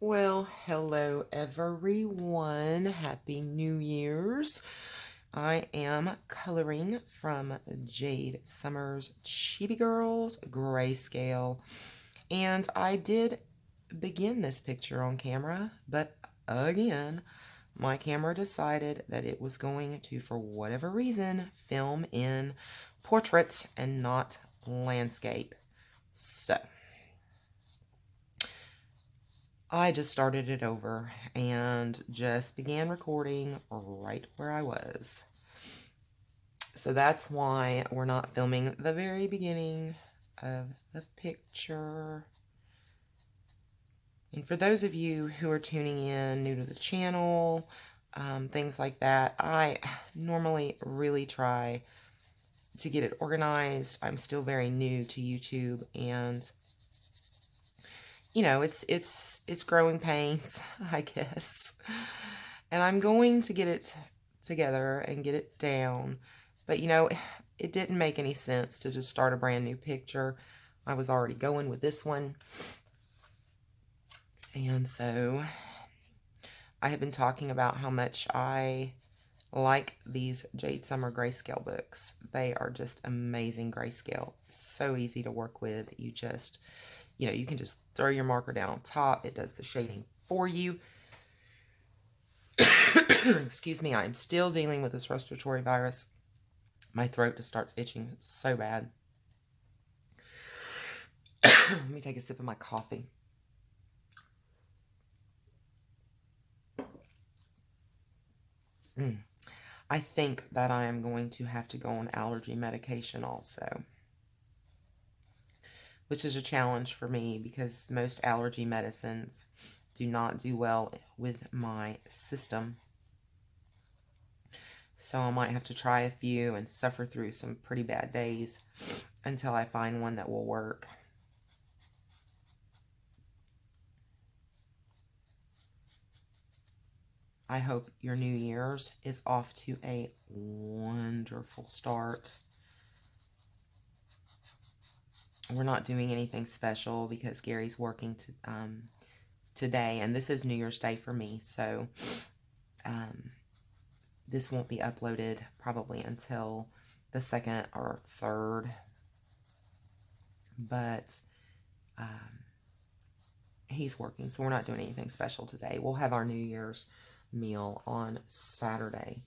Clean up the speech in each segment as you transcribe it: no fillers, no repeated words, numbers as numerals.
Well, hello everyone. Happy New Year's. I am coloring from Jade Summer's Chibi Girls Grayscale. And I did begin this picture on camera, but again, my camera decided that it was going to, for whatever reason, film in portraits and not landscape. So I just started it over and just began recording right where I was. So that's why we're not filming the very beginning of the picture. And for those of you who are tuning in new to the channel, things like that, I normally really try to get it organized. I'm still very new to YouTube, and you know, it's growing pains, I guess. And I'm going to get it together and get it down. But you know, it didn't make any sense to just start a brand new picture. I was already going with this one. And so I have been talking about how much I like these Jade Summer Grayscale books. They are just amazing grayscale. So easy to work with. You know, you can just throw your marker down on top. It does the shading for you. Excuse me, I'm still dealing with this respiratory virus. My throat just starts itching so bad. Let me take a sip of my coffee. I think that I am going to have to go on allergy medication also, which is a challenge for me because most allergy medicines do not do well with my system. So I might have to try a few and suffer through some pretty bad days until I find one that will work. I hope your New Year's is off to a wonderful start. We're not doing anything special because Gary's working today, and this is New Year's Day for me, so this won't be uploaded probably until the 2nd or 3rd, but he's working, so we're not doing anything special today. We'll have our New Year's meal on Saturday.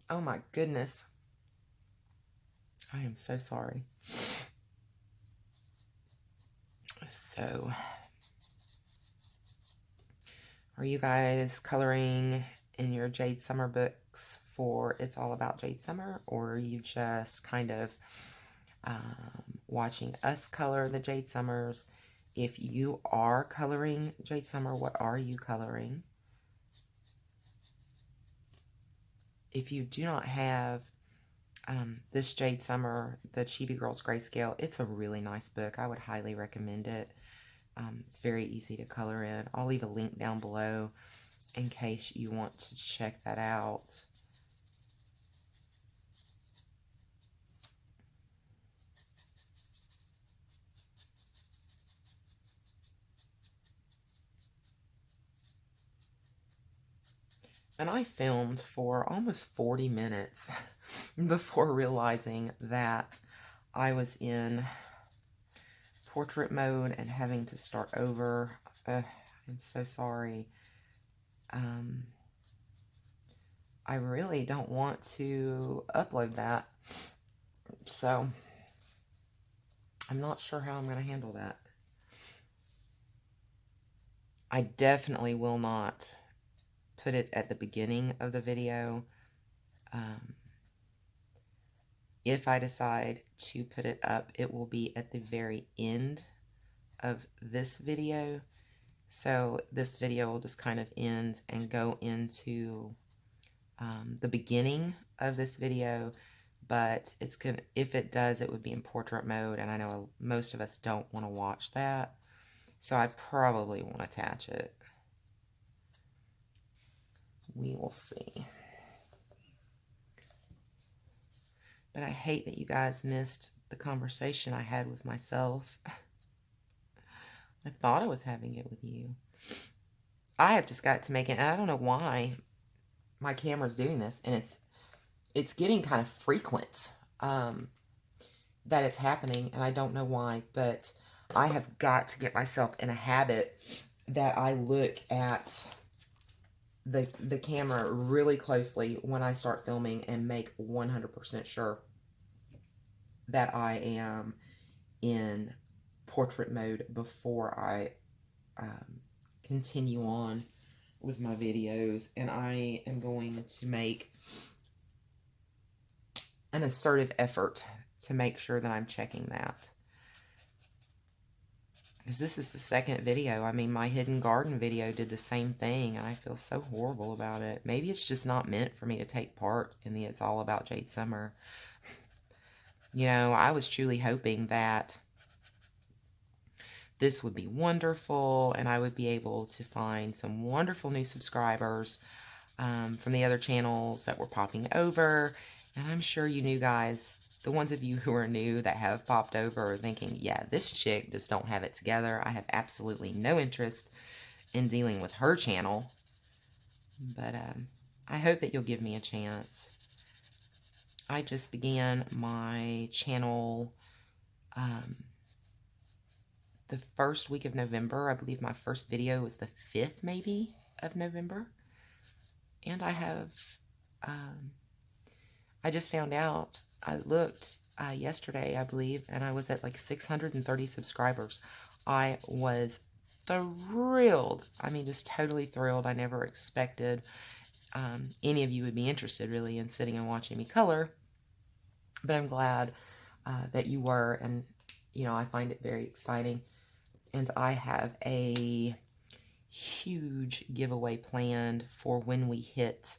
Oh my goodness. I am so sorry. So, are you guys coloring in your Jade Summer books for It's All About Jade Summer, or are you just kind of watching us color the Jade Summers? If you are coloring Jade Summer, what are you coloring? If you do not have this Jade Summer, the Chibi Girls Grayscale, it's a really nice book. I would highly recommend it. It's very easy to color in. I'll leave a link down below in case you want to check that out. And I filmed for almost 40 minutes before realizing that I was in portrait mode and having to start over. I'm so sorry. I really don't want to upload that, so I'm not sure how I'm going to handle that. I definitely will not put it at the beginning of the video. If I decide to put it up, it will be at the very end of this video. So this video will just kind of end and go into the beginning of this video, but it's gonna, if it does, it would be in portrait mode, and I know most of us don't want to watch that, so I probably won't attach it. We will see. But I hate that you guys missed the conversation I had with myself. I thought I was having it with you. I have just got to make it, and I don't know why my camera's doing this, and it's getting kind of frequent that it's happening, and I don't know why, but I have got to get myself in a habit that I look at the camera really closely when I start filming and make 100% sure that I am in portrait mode before I continue on with my videos. And I am going to make an assertive effort to make sure that I'm checking that. Because this is the second video. I mean, my hidden garden video did the same thing, and I feel so horrible about it. Maybe it's just not meant for me to take part in the It's All About Jade Summer. You know, I was truly hoping that this would be wonderful, and I would be able to find some wonderful new subscribers from the other channels that were popping over. And I'm sure you new guys, the ones of you who are new that have popped over, are thinking, yeah, this chick just don't have it together. I have absolutely no interest in dealing with her channel. But I hope that you'll give me a chance. I just began my channel the first week of November. I believe my first video was the 5th, maybe, of November. And I have, I just found out, I looked yesterday, I believe, and I was at like 630 subscribers. I was thrilled. I mean, just totally thrilled. I never expected any of you would be interested, really, in sitting and watching me color. But I'm glad that you were, and, you know, I find it very exciting. And I have a huge giveaway planned for when we hit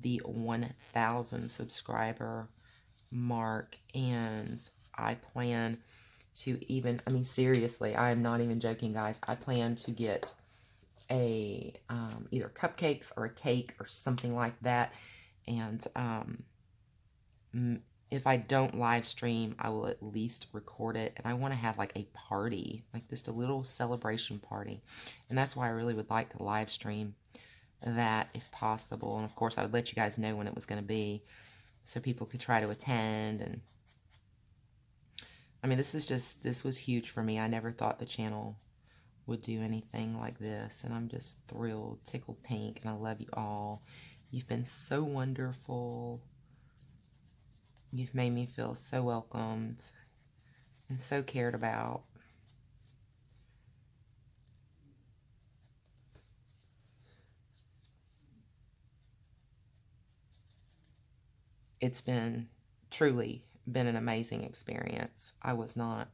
the 1,000 subscriber mark. And I plan to even, I mean, seriously, I'm not even joking, guys. I plan to get a either cupcakes or a cake or something like that. And if I don't live stream, I will at least record it. And I want to have like a party, like just a little celebration party. And that's why I really would like to live stream that if possible. And of course, I would let you guys know when it was going to be so people could try to attend. And I mean, this was huge for me. I never thought the channel would do anything like this. And I'm just thrilled, tickled pink. And I love you all. You've been so wonderful. You've made me feel so welcomed and so cared about. It's truly been an amazing experience. I was not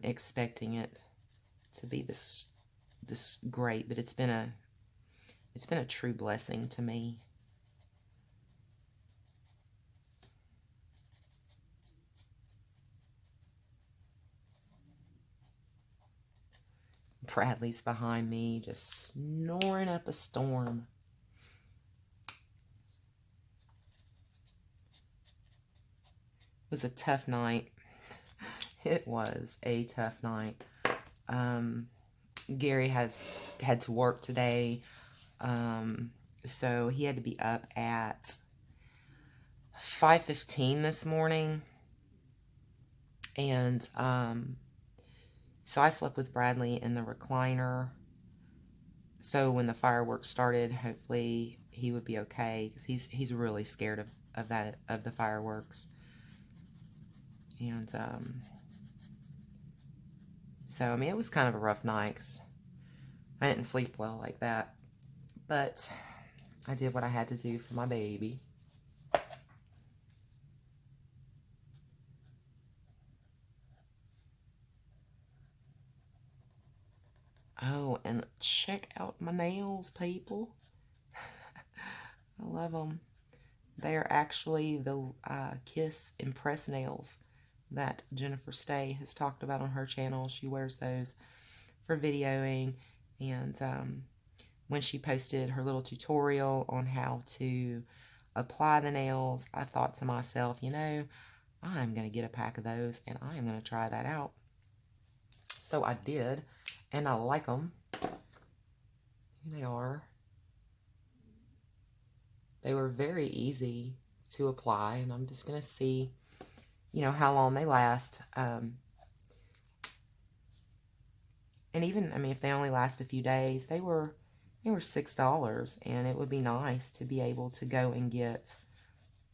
expecting it to be this great, but it's been a true blessing to me. Bradley's behind me, just snoring up a storm. It was a tough night. It was a tough night. Gary had to work today, so he had to be up at 5:15 this morning, and so I slept with Bradley in the recliner. So when the fireworks started, hopefully he would be okay, because he's really scared of the fireworks. And so I mean, it was kind of a rough night, 'cause I didn't sleep well like that, but I did what I had to do for my baby. Oh, and check out my nails, people. I love them. They are actually the Kiss Impress nails that Jennifer Stay has talked about on her channel. She wears those for videoing. And when she posted her little tutorial on how to apply the nails, I thought to myself, you know, I'm going to get a pack of those and I am going to try that out. So I did. and I like them. Here they are. They were very easy to apply, and I'm just going to see, you know, how long they last. And even, I mean, if they only last a few days, they were $6, and it would be nice to be able to go and get,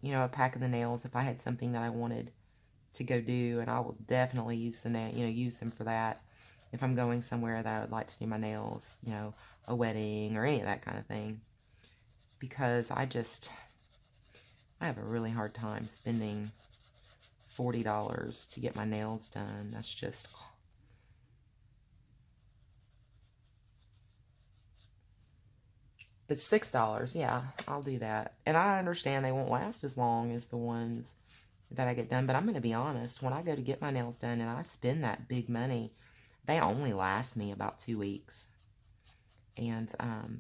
you know, a pack of the nails if I had something that I wanted to go do, and I will definitely use use them for that if I'm going somewhere that I would like to do my nails, you know, a wedding or any of that kind of thing, because I have a really hard time spending $40 to get my nails done. That's just... But $6, yeah, I'll do that. And I understand they won't last as long as the ones that I get done, but I'm going to be honest, when I go to get my nails done and I spend that big money, they only last me about 2 weeks. And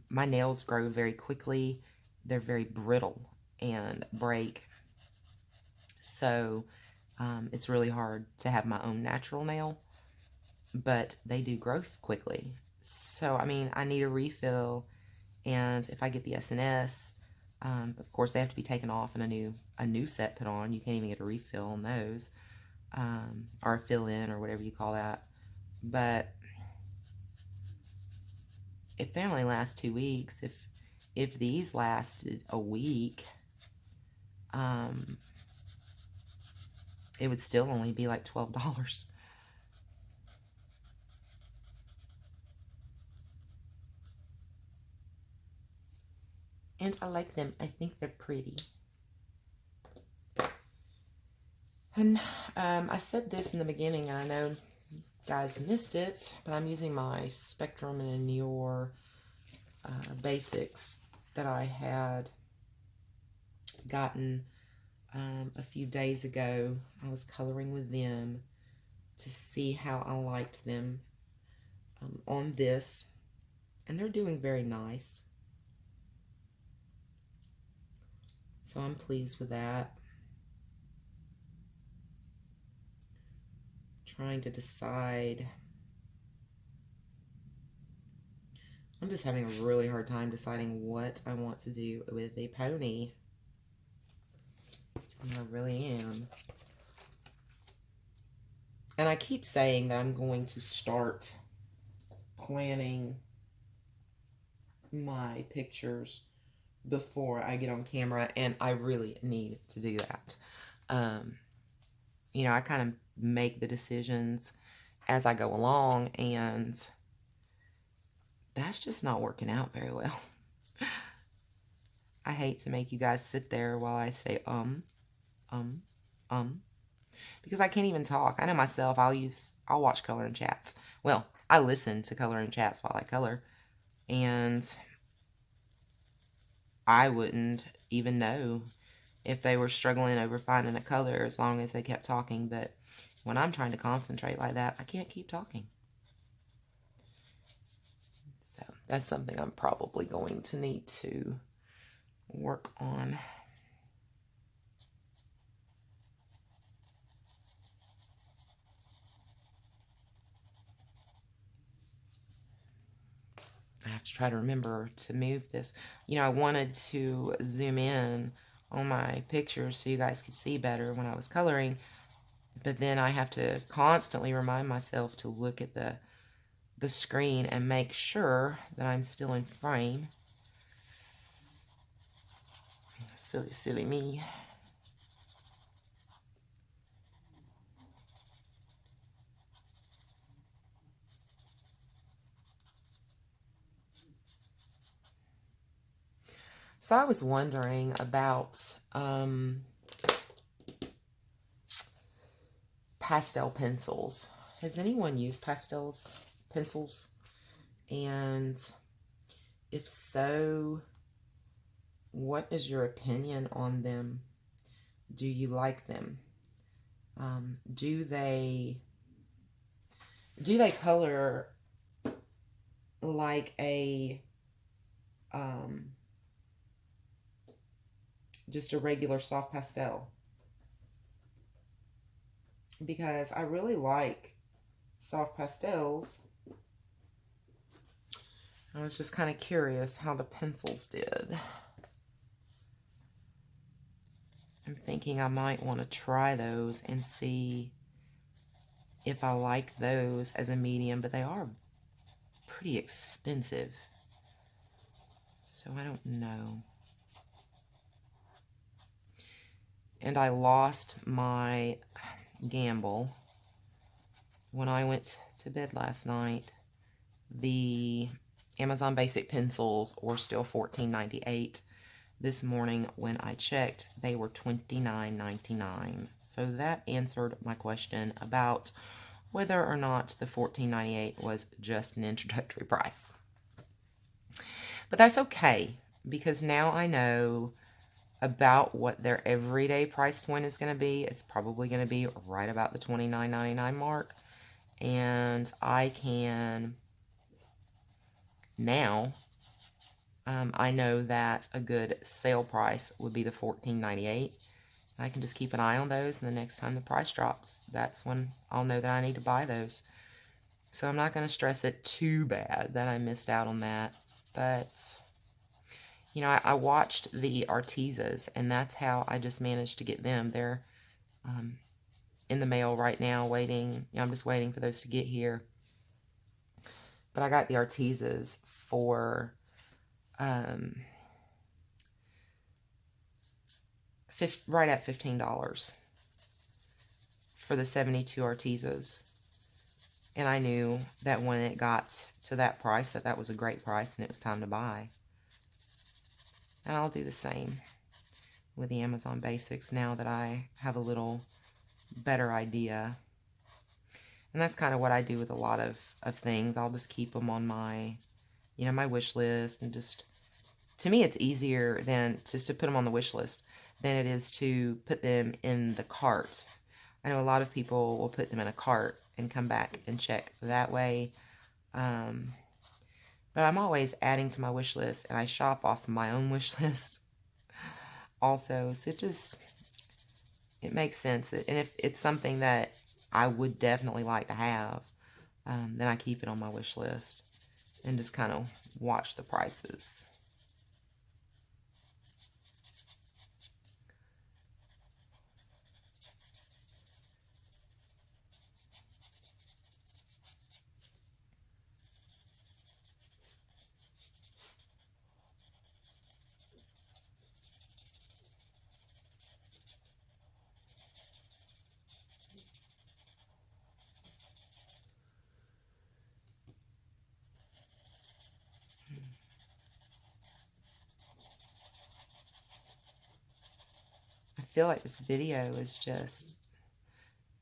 my nails grow very quickly. They're very brittle and break. So it's really hard to have my own natural nail, but they do grow quickly. So, I mean, I need a refill, and if I get the S&S, of course, they have to be taken off and a new set put on. You can't even get a refill on those, or a fill-in, or whatever you call that. But if they only last 2 weeks, if these lasted a week, it would still only be like $12. And I like them. I think they're pretty. And I said this in the beginning, and I know you guys missed it, but I'm using my Spectrum and Neor basics that I had gotten a few days ago. I was coloring with them to see how I liked them on this, and they're doing very nice. So I'm pleased with that. Trying to decide. I'm just having a really hard time deciding what I want to do with a pony. I really am. And I keep saying that I'm going to start planning my pictures before I get on camera, and I really need to do that. You know, I kind of make the decisions as I go along, and that's just not working out very well. I hate to make you guys sit there while I say because I can't even talk. I know myself. I'll watch color and chats. Well, I listen to color and chats while I color, and I wouldn't even know if they were struggling over finding a color as long as they kept talking. But when I'm trying to concentrate like that, I can't keep talking. So that's something I'm probably going to need to work on. I have to try to remember to move this. You know, I wanted to zoom in on my pictures so you guys could see better when I was coloring, but then I have to constantly remind myself to look at the screen and make sure that I'm still in frame. Silly, silly me. So I was wondering about pastel pencils. Has anyone used pencils? And if so, what is your opinion on them? Do you like them? Do they color like a just a regular soft pastel? Because I really like soft pastels, I was just kind of curious how the pencils did. I'm thinking I might want to try those and see if I like those as a medium, but they are pretty expensive. So I don't know. And I lost my gamble when I went to bed last night. The Amazon Basic pencils were still $14.98. This morning when I checked, they were $29.99. So that answered my question about whether or not the $14.98 was just an introductory price. But that's okay, because now I know about what their everyday price point is going to be. It's probably going to be right about the $29.99 mark. And I can now, I know that a good sale price would be the $14.98. I can just keep an eye on those, and the next time the price drops, that's when I'll know that I need to buy those. So I'm not going to stress it too bad that I missed out on that. But, you know, I watched the Artezas, and that's how I just managed to get them. They're in the mail right now, waiting. You know, I'm just waiting for those to get here. But I got the Artezas for right at $15 for the 72 Artezas. And I knew that when it got to that price, that was a great price and it was time to buy. And I'll do the same with the Amazon Basics now that I have a little better idea. And that's kind of what I do with a lot of things. I'll just keep them on my, you know, my wish list, and just, to me, it's easier than just to put them on the wish list than it is to put them in the cart. I know a lot of people will put them in a cart and come back and check that way. But I'm always adding to my wish list, and I shop off my own wish list also. So it makes sense. And if it's something that I would definitely like to have, then I keep it on my wish list and just kind of watch the prices. I feel like this video is just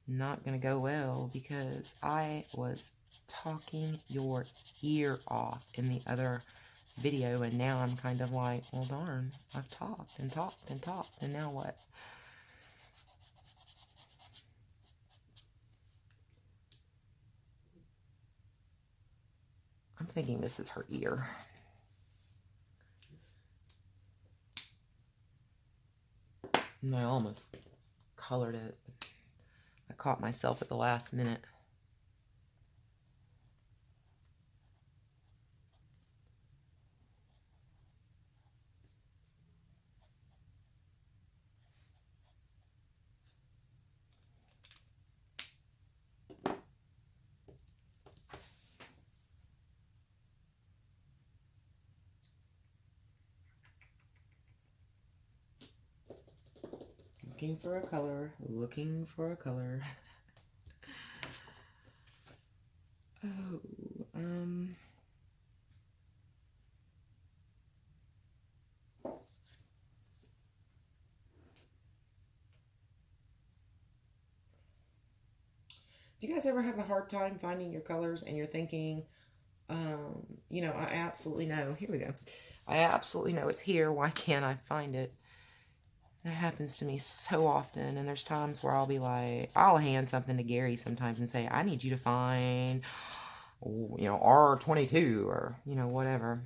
not going to go well because I was talking your ear off in the other video, and now I'm kind of like, well, darn, I've talked and talked and talked, and now what? I'm thinking this is her ear. And I almost colored it. I caught myself at the last minute. Looking for a color, looking for a color. Oh, do you guys ever have a hard time finding your colors and you're thinking, you know, I absolutely know, here we go. I absolutely know it's here. Why can't I find it? That happens to me so often, and there's times where I'll be like, I'll hand something to Gary sometimes and say, I need you to find, you know, R22 or, you know, whatever.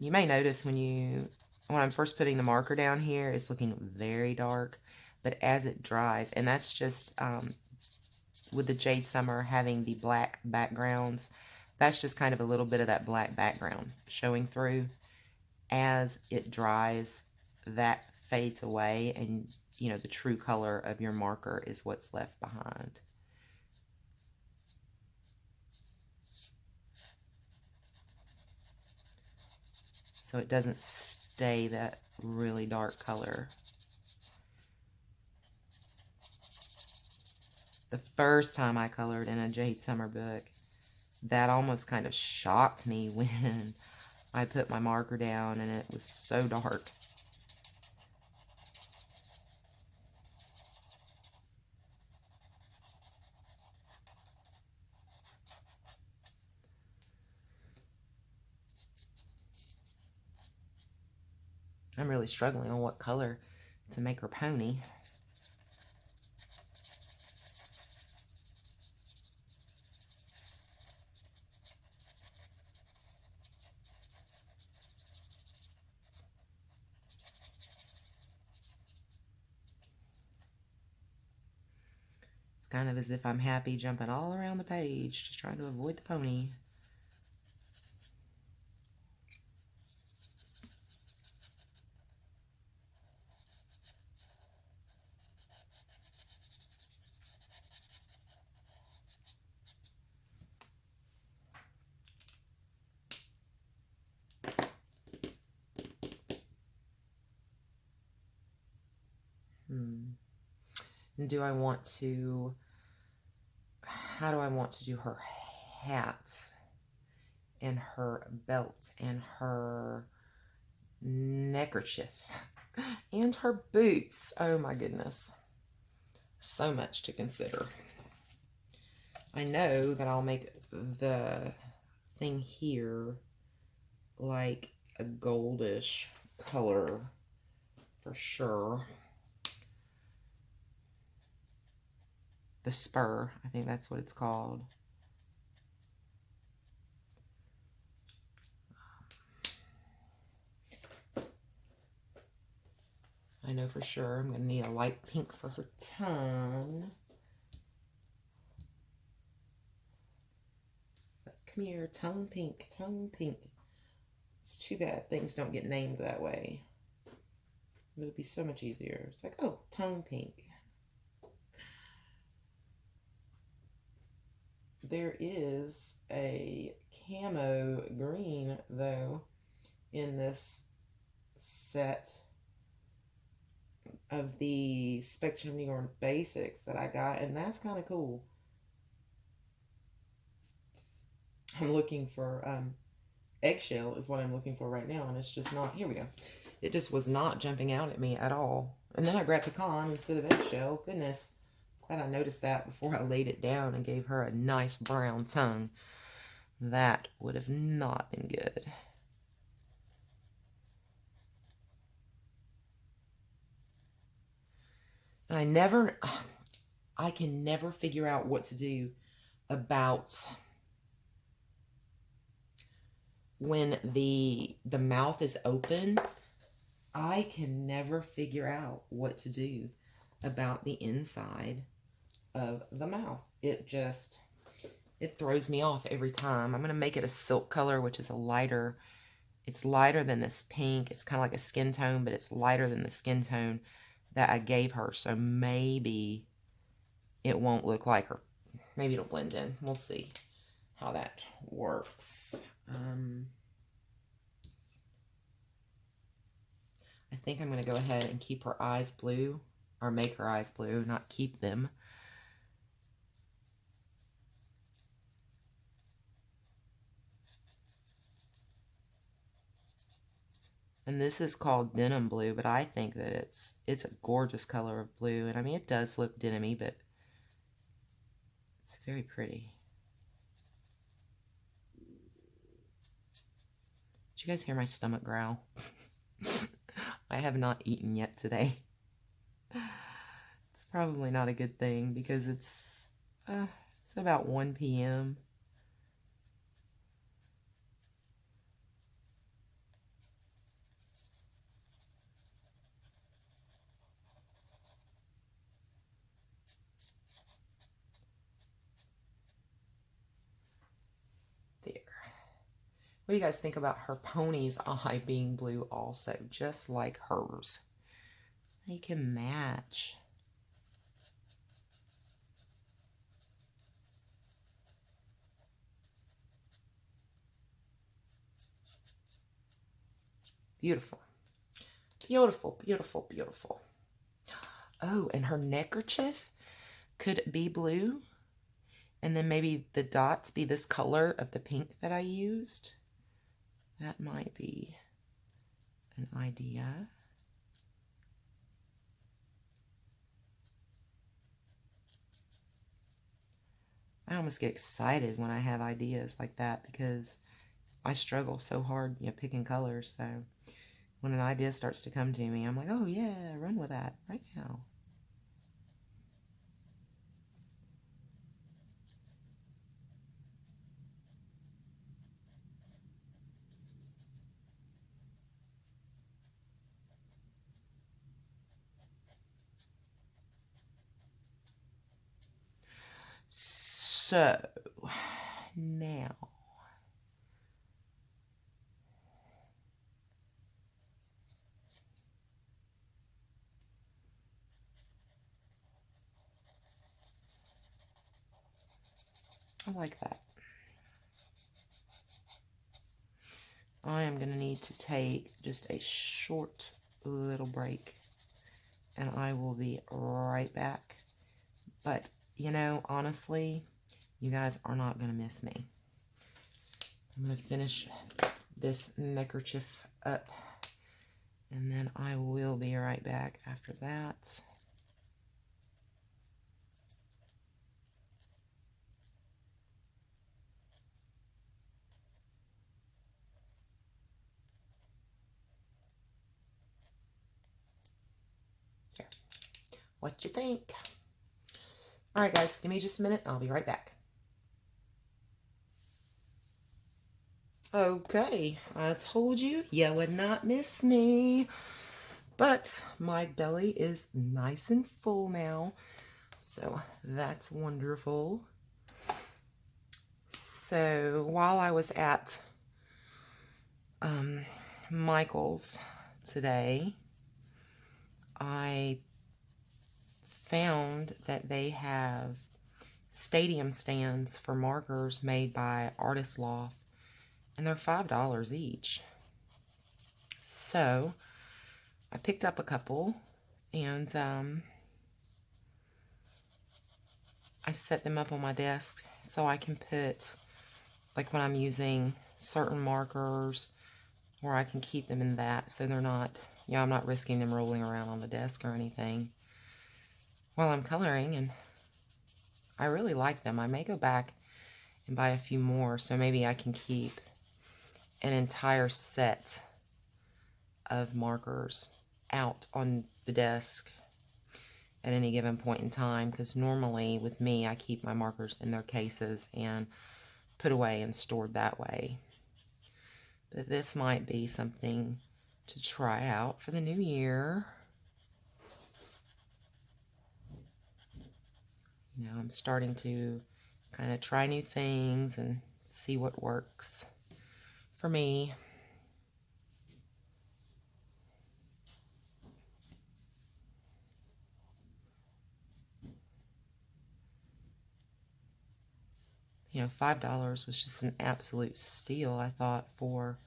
You may notice when I'm first putting the marker down here, it's looking very dark, but as it dries, and that's just with the Jade Summer having the black backgrounds, that's just kind of a little bit of that black background showing through. As it dries, that fades away, and you know, the true color of your marker is what's left behind. So it doesn't stay that really dark color. The first time I colored in a Jade Summer book, that almost kind of shocked me when I put my marker down and it was so dark. I'm really struggling on what color to make her pony. It's kind of as if I'm happy jumping all around the page, just trying to avoid the pony. And do I want to, how do I want to do her hat and her belt and her neckerchief and her boots? Oh my goodness. So much to consider. I know that I'll make the thing here like a goldish color for sure. The spur, I think that's what it's called. I know for sure I'm going to need a light pink for her tongue. Come here, tongue pink, tongue pink. It's too bad things don't get named that way. It would be so much easier. It's like, oh, tongue pink. There is a camo green, though, in this set of the Spectrum New York Basics that I got, and that's kind of cool. I'm looking for eggshell is what I'm looking for right now, and it's just not. Here we go. It just was not jumping out at me at all. And then I grabbed pecan instead of eggshell. Goodness. Glad I noticed that before I laid it down and gave her a nice brown tongue. That would have not been good. And I can never figure out what to do about when the mouth is open. I can never figure out what to do about the inside of the mouth. It throws me off every time. I'm going to make it a silk color, which is it's lighter than this pink. It's kind of like a skin tone, but it's lighter than the skin tone that I gave her. So maybe it won't look like her. Maybe it'll blend in. We'll see how that works. I think I'm going to go ahead and keep her eyes blue, or make her eyes blue, not keep them. And this is called denim blue, but I think that it's a gorgeous color of blue. And I mean, it does look denim-y, but it's very pretty. Did you guys hear my stomach growl? I have not eaten yet today. It's probably not a good thing because it's about 1 p.m. There. What do you guys think about her pony's eye being blue also, just like hers? They can match. Beautiful. Beautiful, beautiful, beautiful. Oh, and her neckerchief could be blue. And then maybe the dots be this color of the pink that I used. That might be an idea. I almost get excited when I have ideas like that because I struggle so hard, picking colors. So when an idea starts to come to me, I'm like, oh yeah, run with that right now. So now I like that. I am going to need to take just a short little break, and I will be right back. But, honestly, you guys are not going to miss me. I'm going to finish this neckerchief up, and then I will be right back after that. Here. What you think? All right, guys, give me just a minute. I'll be right back. Okay, I told you would not miss me. But my belly is nice and full now, so that's wonderful. So while I was at Michael's today, I found that they have stadium stands for markers made by Artist Loft, and they're $5 each. So I picked up a couple, and I set them up on my desk so I can put, like when I'm using certain markers, or I can keep them in that so they're not, I'm not risking them rolling around on the desk or anything while I'm coloring. And I really like them. I may go back and buy a few more, so maybe I can keep an entire set of markers out on the desk at any given point in time, because normally with me I keep my markers in their cases and put away and stored that way. But this might be something to try out for the new year. I'm starting to kind of try new things and see what works for me. $5 was just an absolute steal, I thought, for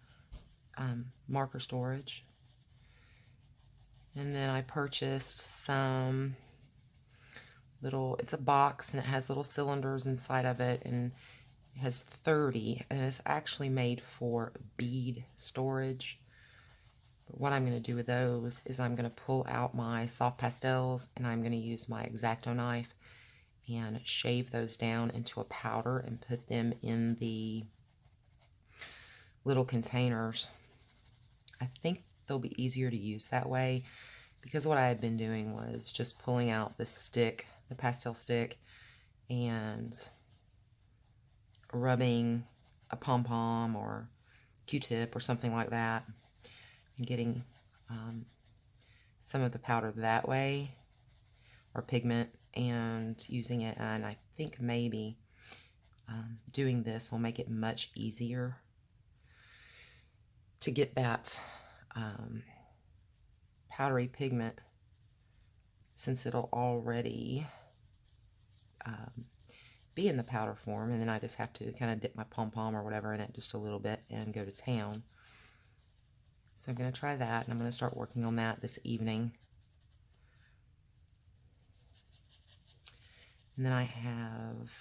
marker storage. And then I purchased some little, it's a box and it has little cylinders inside of it, and it has 30, and it's actually made for bead storage. But what I'm going to do with those is I'm going to pull out my soft pastels, and I'm going to use my X-Acto knife and shave those down into a powder and put them in the little containers. I think they'll be easier to use that way, because what I had been doing was just pulling out the stick, the pastel stick, and rubbing a pom-pom or Q-tip or something like that, and getting some of the powder that way, or pigment, and using it. And I think maybe doing this will make it much easier to get that powdery pigment, since it'll already be in the powder form, and then I just have to kind of dip my pom-pom or whatever in it just a little bit and go to town. So I'm going to try that, and I'm going to start working on that this evening. And then I have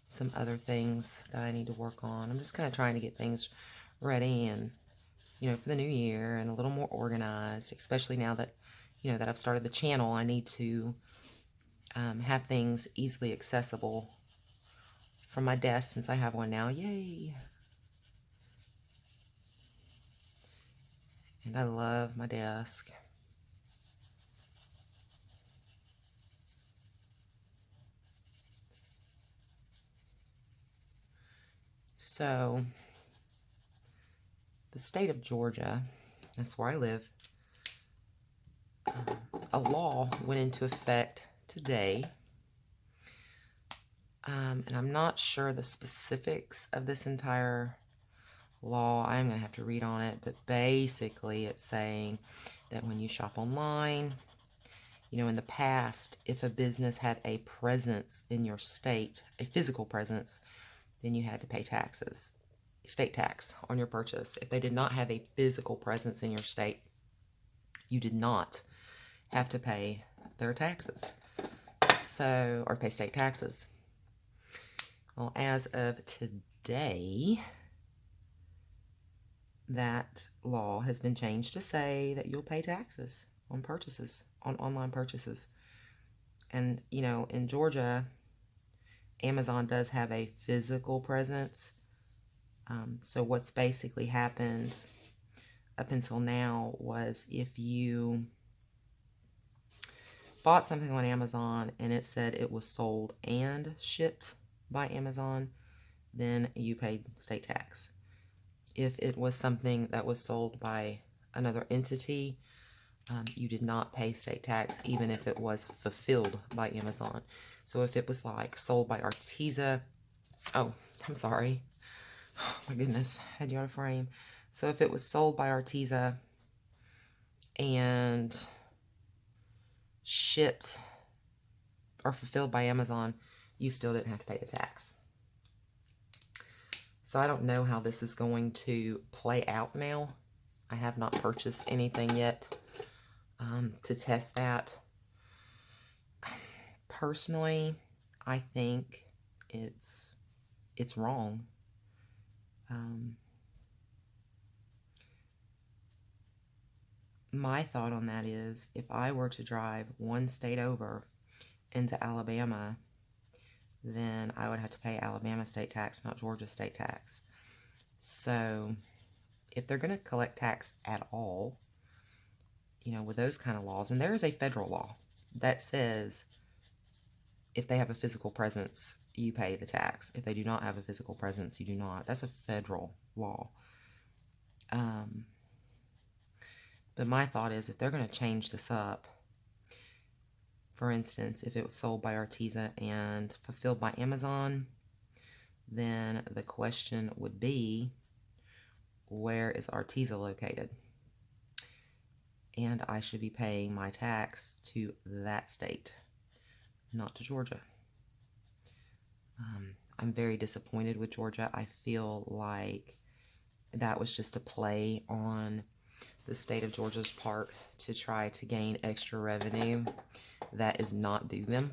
some other things that I need to work on. I'm just kind of trying to get things ready and, you know, for the new year, and a little more organized, especially now that, you know, that I've started the channel. I need to have things easily accessible from my desk, since I have one now. Yay! And I love my desk. So, the state of Georgia, that's where I live, a law went into effect today. And I'm not sure the specifics of this entire law. I'm going to have to read on it, but basically it's saying that when you shop online, you know, in the past, if a business had a presence in your state, a physical presence, then you had to pay taxes, state tax on your purchase. If they did not have a physical presence in your state, you did not have to pay their taxes. So, or pay state taxes. Well, as of today, that law has been changed to say that you'll pay taxes on purchases, on online purchases. And, you know, in Georgia, Amazon does have a physical presence. So what's basically happened up until now was, if you bought something on Amazon and it said it was sold and shipped by Amazon, then you paid state tax. If it was something that was sold by another entity, you did not pay state tax, even if it was fulfilled by Amazon. So if it was like sold by Arteza, oh, I'm sorry. Oh my goodness, had you out of frame. So if it was sold by Arteza and shipped or fulfilled by Amazon, you still didn't have to pay the tax. So I don't know how this is going to play out now. I have not purchased anything yet to test that. Personally, I think it's wrong. My thought on that is, if I were to drive one state over into Alabama, then I would have to pay Alabama state tax, not Georgia state tax. So if they're going to collect tax at all, you know, with those kind of laws, and there is a federal law that says if they have a physical presence, you pay the tax. If they do not have a physical presence, you do not. That's a federal law. But my thought is, if they're going to change this up, for instance, if it was sold by Arteza and fulfilled by Amazon, then the question would be, where is Arteza located? And I should be paying my tax to that state, not to Georgia. I'm very disappointed with Georgia. I feel like that was just a play on the state of Georgia's part to try to gain extra revenue that is not due them.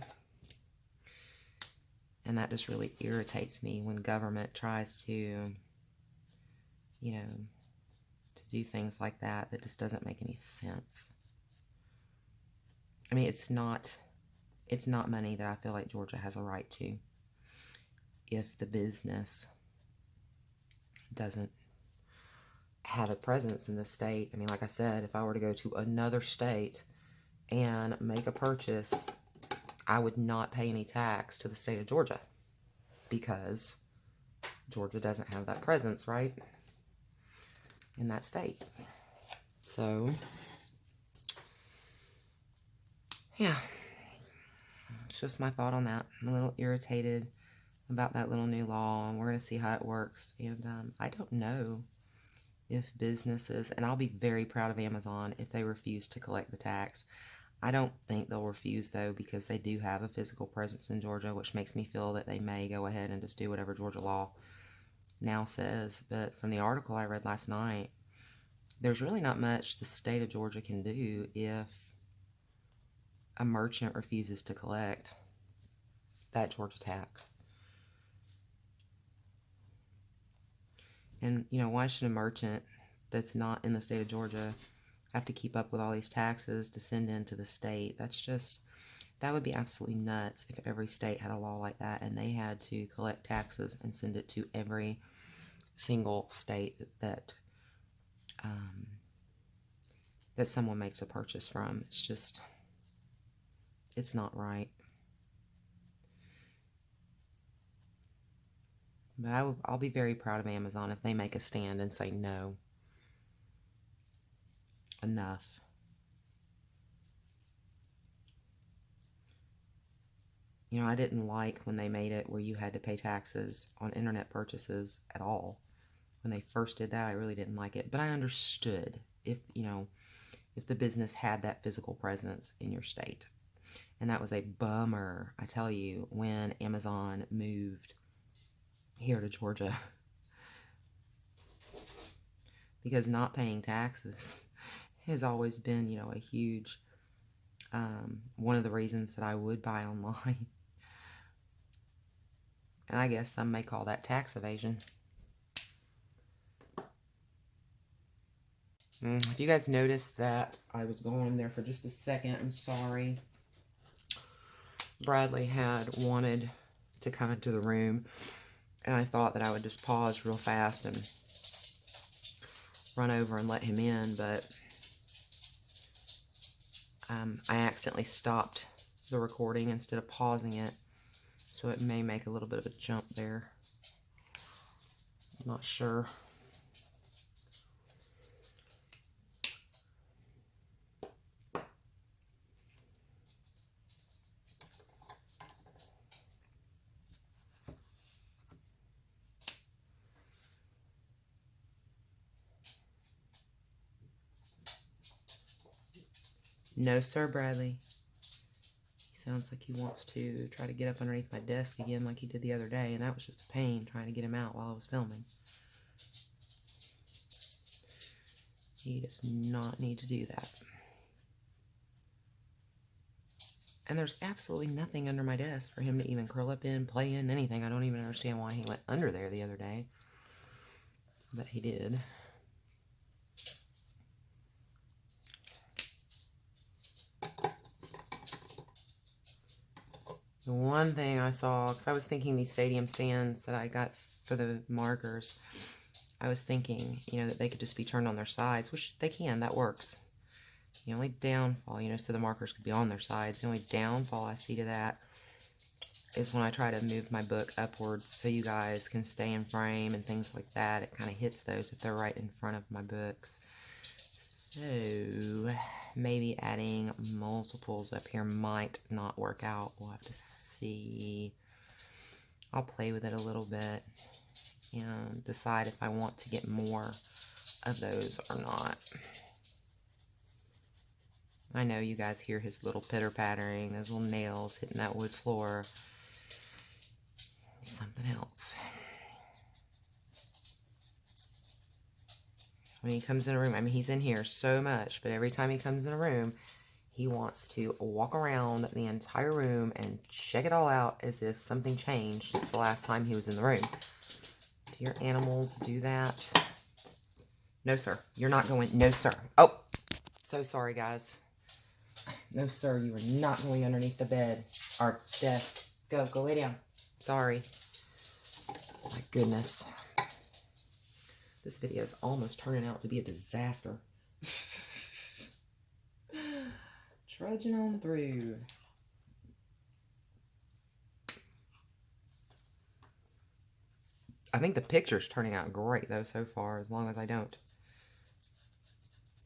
And that just really irritates me when government tries to, you know, to do things like that. That just doesn't make any sense. I mean, it's not money that I feel like Georgia has a right to, if the business doesn't have a presence in the state. I mean, like I said, if I were to go to another state and make a purchase, I would not pay any tax to the state of Georgia, because Georgia doesn't have that presence, right, in that state. So, yeah, it's just my thought on that. I'm a little irritated about that little new law, and we're going to see how it works. And I don't know if businesses, and I'll be very proud of Amazon if they refuse to collect the tax. I don't think they'll refuse, though, because they do have a physical presence in Georgia, which makes me feel that they may go ahead and just do whatever Georgia law now says. But from the article I read last night, there's really not much the state of Georgia can do if a merchant refuses to collect that Georgia tax. And, why should a merchant that's not in the state of Georgia have to keep up with all these taxes to send into the state? That would be absolutely nuts if every state had a law like that and they had to collect taxes and send it to every single state that that someone makes a purchase from. It's not right. But I'll be very proud of Amazon if they make a stand and say no. Enough. I didn't like when they made it where you had to pay taxes on internet purchases at all. When they first did that, I really didn't like it. But I understood if the business had that physical presence in your state. And that was a bummer, I tell you, when Amazon moved here to Georgia. Because not paying taxes has always been, a huge, one of the reasons that I would buy online. And I guess some may call that tax evasion. If you guys noticed that I was gone there for just a second, I'm sorry. Bradley had wanted to come into the room, and I thought that I would just pause real fast and run over and let him in, but I accidentally stopped the recording instead of pausing it, so it may make a little bit of a jump there. I'm not sure. No, sir, Bradley. He sounds like he wants to try to get up underneath my desk again like he did the other day, and that was just a pain trying to get him out while I was filming. He does not need to do that. And there's absolutely nothing under my desk for him to even curl up in, play in, anything. I don't even understand why he went under there the other day. But he did. The one thing I saw, because I was thinking these stadium stands that I got for the markers, I was thinking, that they could just be turned on their sides, which they can, that works. The only downfall, so the markers could be on their sides. The only downfall I see to that is when I try to move my book upwards so you guys can stay in frame and things like that. It kind of hits those if they're right in front of my books. So maybe adding multiples up here might not work out. We'll have to see. I'll play with it a little bit and decide if I want to get more of those or not. I know you guys hear his little pitter-pattering, those little nails hitting that wood floor. Something else. When he comes in a room, he's in here so much, but every time he comes in a room, he wants to walk around the entire room and check it all out as if something changed since the last time he was in the room. Do your animals do that? No, sir. You're not going. No, sir. Oh, so sorry, guys. No, sir. You are not going underneath the bed or desk. Go lay down. Sorry. My goodness. This video is almost turning out to be a disaster. Trudging on through. I think the picture's turning out great, though, so far, as long as I don't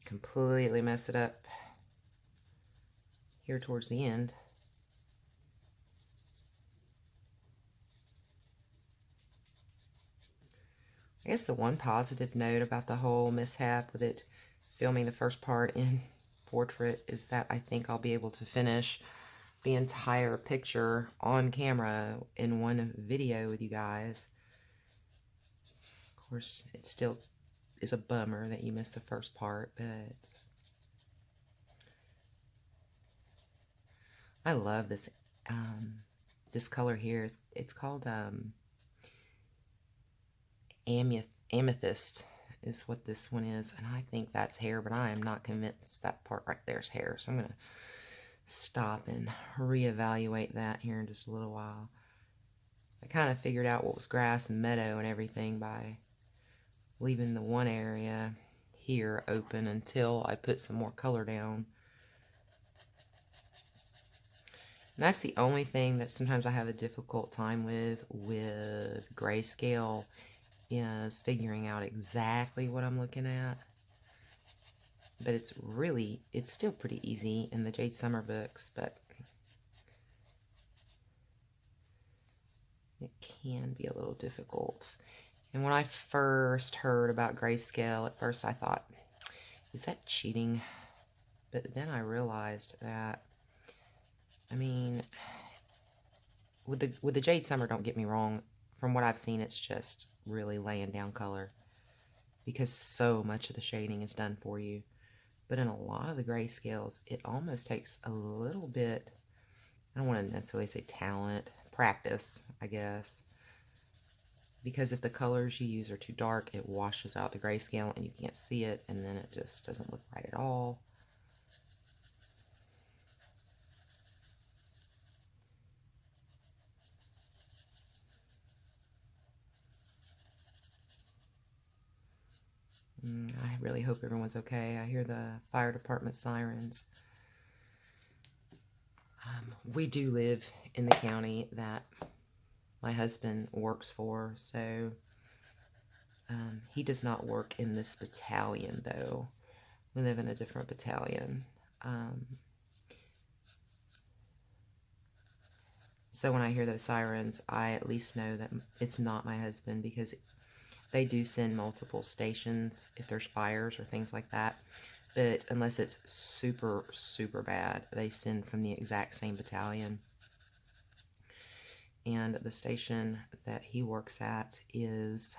completely mess it up here towards the end. I guess the one positive note about the whole mishap with it filming the first part in portrait is that I think I'll be able to finish the entire picture on camera in one video with you guys. Of course, it still is a bummer that you missed the first part, but I love this this color here. It's called amethyst is what this one is, and I think that's hair, but I am not convinced that part right there is hair, so I'm gonna stop and reevaluate that here in just a little while. I kind of figured out what was grass and meadow and everything by leaving the one area here open until I put some more color down. And that's the only thing that sometimes I have a difficult time with Grayscale, is figuring out exactly what I'm looking at. But it's still pretty easy in the Jade Summer books, but it can be a little difficult. And when I first heard about Grayscale, at first I thought, is that cheating? But then I realized that, I mean, with the Jade Summer, don't get me wrong, from what I've seen, it's just really laying down color because so much of the shading is done for you. But in a lot of the Grayscales, it almost takes a little bit, I don't want to necessarily say talent, practice, I guess. Because if the colors you use are too dark, it washes out the Grayscale and you can't see it, and then it just doesn't look right at all. I really hope everyone's okay. I hear the fire department sirens. We do live in the county that my husband works for, so he does not work in this battalion, though. We live in a different battalion. So when I hear those sirens, I at least know that it's not my husband, because they do send multiple stations if there's fires or things like that. But unless it's super, super bad, they send from the exact same battalion. And the station that he works at is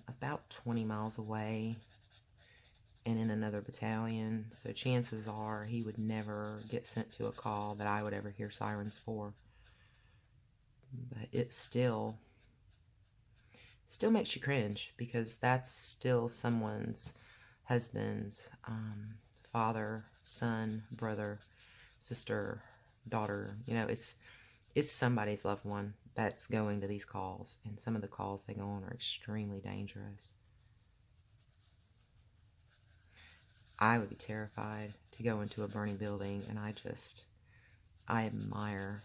about 20 miles away and in another battalion. So chances are he would never get sent to a call that I would ever hear sirens for. But it still makes you cringe, because that's still someone's husband's father, son, brother, sister, daughter. You know, it's somebody's loved one that's going to these calls, and some of the calls they go on are extremely dangerous. I would be terrified to go into a burning building, and I admire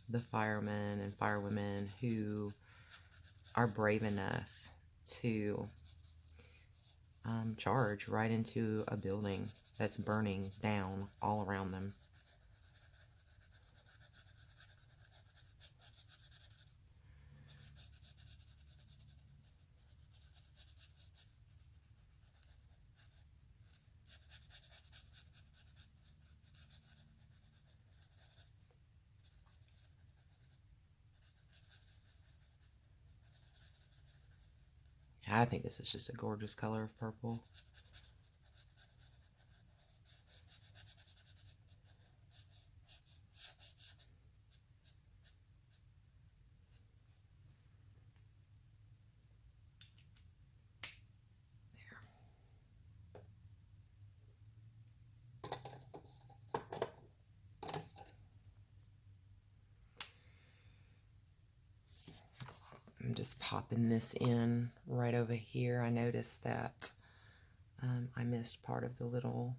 the firemen and firewomen who are brave enough to charge right into a building that's burning down all around them. I think this is just a gorgeous color of purple. I'm just popping this in right over here. I noticed that I missed part of the little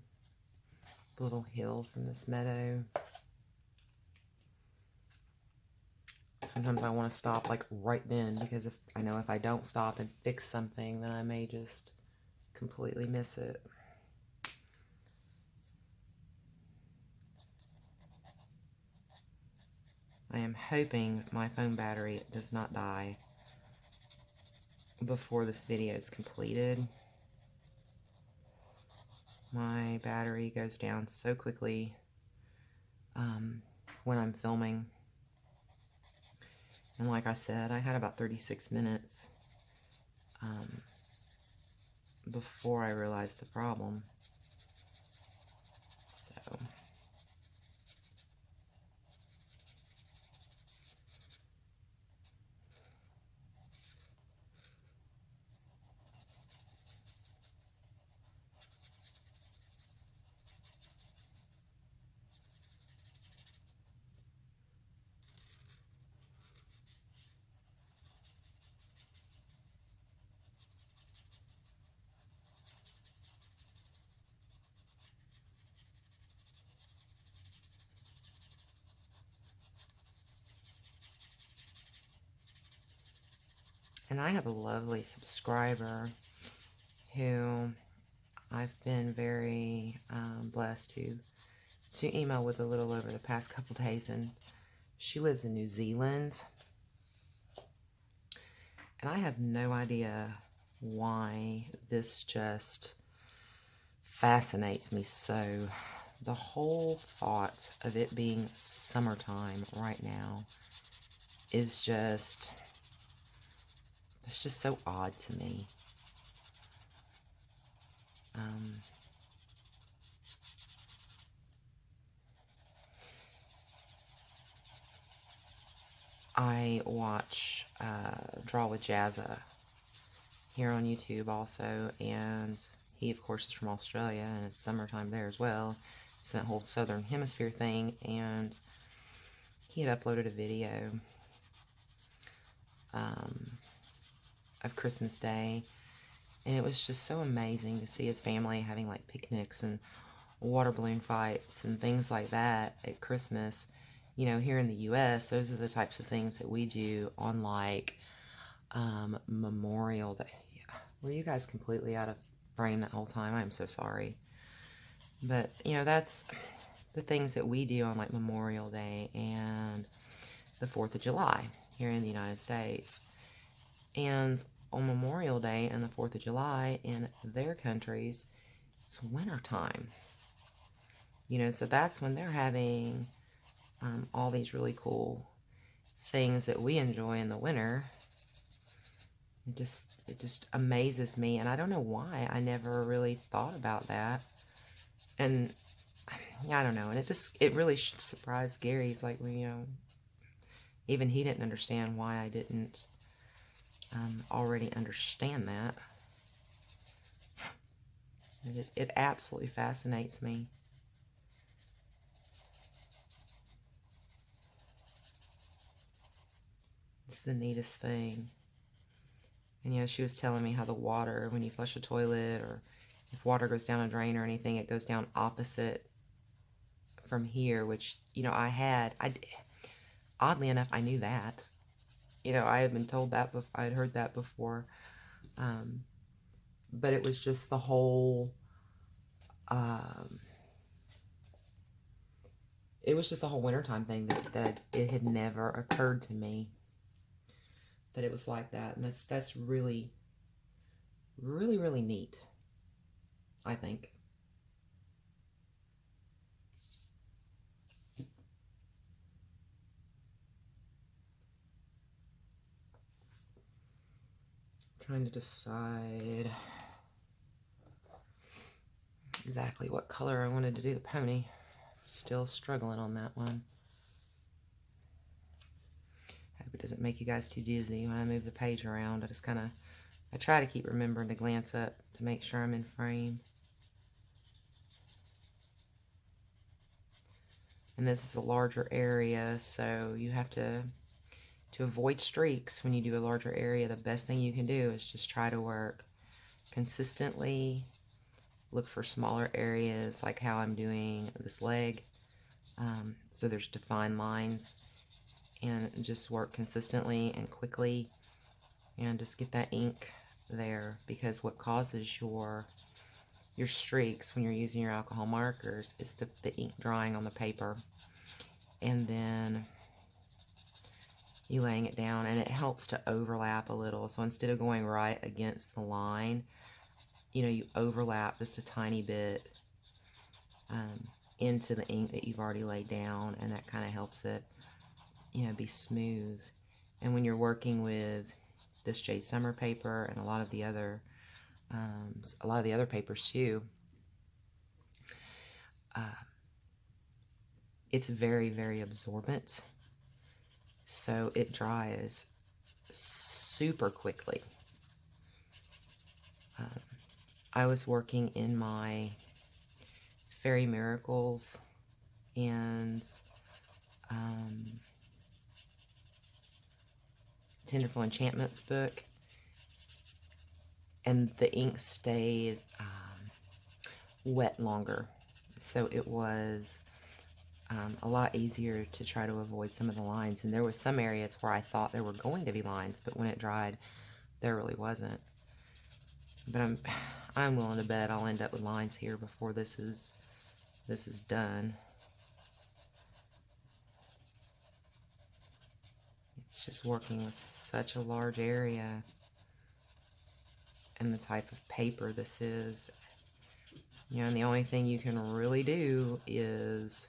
hill from this meadow. Sometimes I want to stop like right then, because if I don't stop and fix something, then I may just completely miss it. I am hoping my phone battery does not die before this video is completed. My battery goes down so quickly when I'm filming. And like I said, I had about 36 minutes before I realized the problem. So and I have a lovely subscriber who I've been very blessed to email with a little over the past couple days, and she lives in New Zealand. And I have no idea why this just fascinates me so. The whole thought of it being summertime right now is just, it's just so odd to me. I watch Draw with Jazza here on YouTube also, and he of course is from Australia, and it's summertime there as well. It's that whole southern hemisphere thing, and he had uploaded a video of Christmas Day, and it was just so amazing to see his family having like picnics and water balloon fights and things like that at Christmas. You know, here in the U.S., those are the types of things that we do on, like, Memorial Day. Yeah. Were you guys completely out of frame that whole time? I'm so sorry. But, you know, that's the things that we do on, like, Memorial Day and the 4th of July here in the United States. And on Memorial Day and the 4th of July in their countries, it's winter time. You know, so that's when they're having all these really cool things that we enjoy in the winter. It just amazes me, and I don't know why I never really thought about that. And yeah, I don't know, and it really surprised Gary. He's like, well, you know, even he didn't understand why I didn't already understand that. It absolutely fascinates me. It's the neatest thing. And, you know, she was telling me how the water, when you flush a toilet, or if water goes down a drain or anything, it goes down opposite from here, which, you know, oddly enough, I knew that. You know, I had been told that before, I had heard that before. But it was just the whole, it was just the whole wintertime thing that it had never occurred to me that it was like that. And that's really, really, really neat, I think. Trying to decide exactly what color I wanted to do the pony. Still struggling on that one. Hope it doesn't make you guys too dizzy when I move the page around. I try to keep remembering to glance up to make sure I'm in frame. And this is a larger area, so you have to avoid streaks when you do a larger area. The best thing you can do is just try to work consistently. Look for smaller areas, like how I'm doing this leg. So there's defined lines, and just work consistently and quickly, and just get that ink there, because what causes your streaks when you're using your alcohol markers is the ink drying on the paper. And then you laying it down, and it helps to overlap a little. So instead of going right against the line, you know, you overlap just a tiny bit into the ink that you've already laid down, and that kind of helps it, you know, be smooth. And when you're working with this Jade Summer paper and a lot of the other papers too, it's very, very absorbent, so it dries super quickly. I was working in my Fairy Miracles and Tenderful Enchantments book, and the ink stayed wet longer, so it was a lot easier to try to avoid some of the lines. And there was some areas where I thought there were going to be lines, but when it dried, there really wasn't. But I'm willing to bet I'll end up with lines here before this is done. It's just working with such a large area, and the type of paper this is. You know, and the only thing you can really do is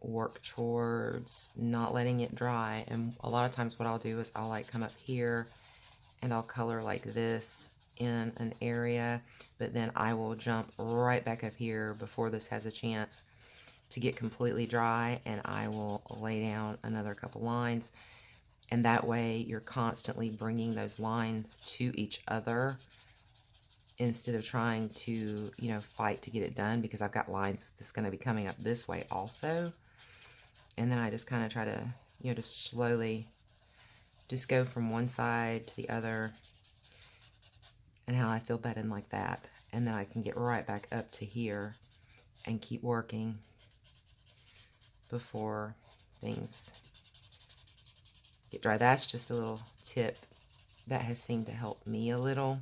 work towards not letting it dry. And a lot of times what I'll do is I'll like come up here and I'll color like this in an area, but then I will jump right back up here before this has a chance to get completely dry, and I will lay down another couple lines. And that way you're constantly bringing those lines to each other instead of trying to, you know, fight to get it done, because I've got lines that's going to be coming up this way also. And then I just kind of try to, you know, just slowly just go from one side to the other, and how I fill that in like that. And then I can get right back up to here and keep working before things get dry. That's just a little tip that has seemed to help me a little.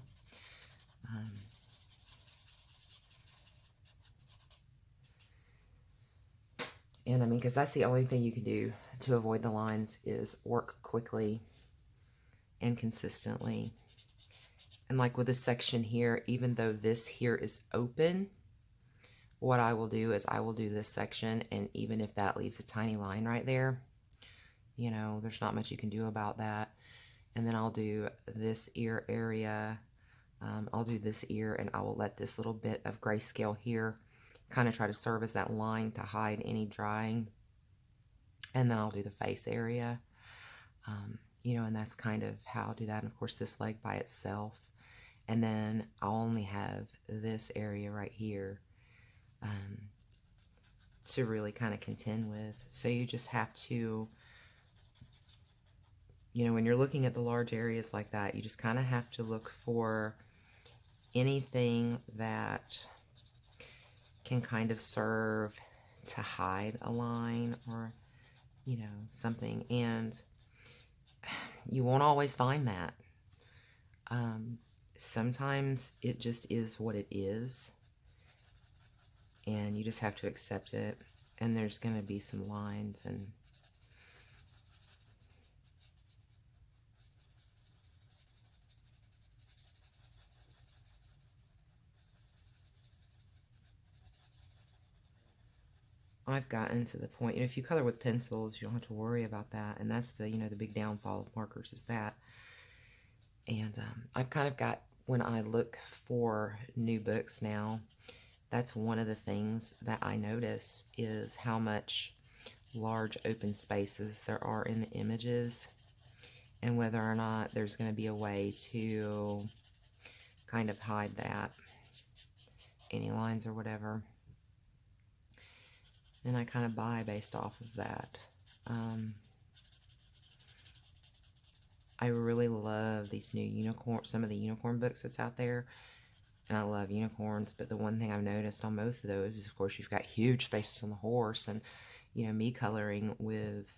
And I mean, because that's the only thing you can do to avoid the lines is work quickly and consistently. And like with this section here, even though this here is open, what I will do is I will do this section, and even if that leaves a tiny line right there, you know, there's not much you can do about that. And then I'll do this ear area. I'll do this ear, and I will let this little bit of grayscale here kind of try to serve as that line to hide any drying. And then I'll do the face area. You know, and that's kind of how I'll do that. And of course, this leg by itself. And then I'll only have this area right here to really kind of contend with. So you just have to, you know, when you're looking at the large areas like that, you just kind of have to look for anything that can kind of serve to hide a line, or, you know, something. And you won't always find that. Sometimes it just is what it is, and you just have to accept it. And there's going to be some lines, and I've gotten to the point, you know, if you color with pencils, you don't have to worry about that. And that's the, you know, the big downfall of markers is that. And I've kind of got, when I look for new books now, that's one of the things that I notice is how much large open spaces there are in the images, and whether or not there's going to be a way to kind of hide that, any lines or whatever. And I kind of buy based off of that. I really love these new unicorn, some of the unicorn books that's out there. And I love unicorns, but the one thing I've noticed on most of those is, of course, you've got huge spaces on the horse. And, you know, me coloring with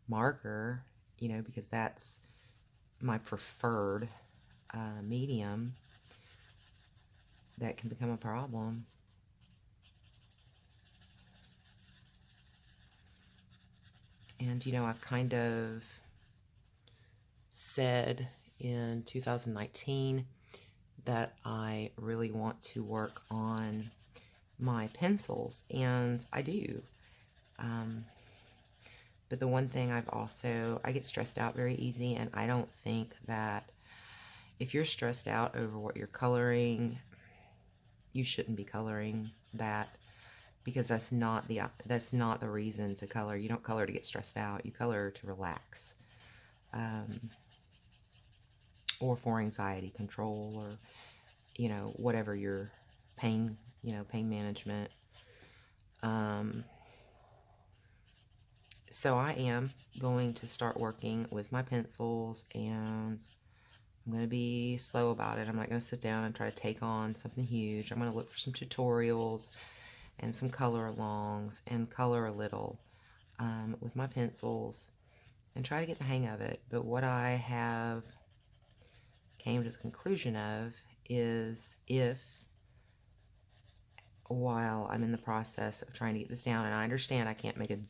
marker, you know, because that's my preferred medium, that can become a problem. And, you know, I've kind of said in 2019 that I really want to work on my pencils, and I do. But the one thing I get stressed out very easy, and I don't think that if you're stressed out over what you're coloring, you shouldn't be coloring that, because that's not the reason to color. You don't color to get stressed out. You color to relax, or for anxiety control, or, you know, whatever your pain, pain management. So I am going to start working with my pencils, and I'm going to be slow about it. I'm not going to sit down and try to take on something huge. I'm going to look for some tutorials and some color alongs and color a little with my pencils and try to get the hang of it. But what I have came to the conclusion of is, if while I'm in the process of trying to get this down, and I understand I can't make a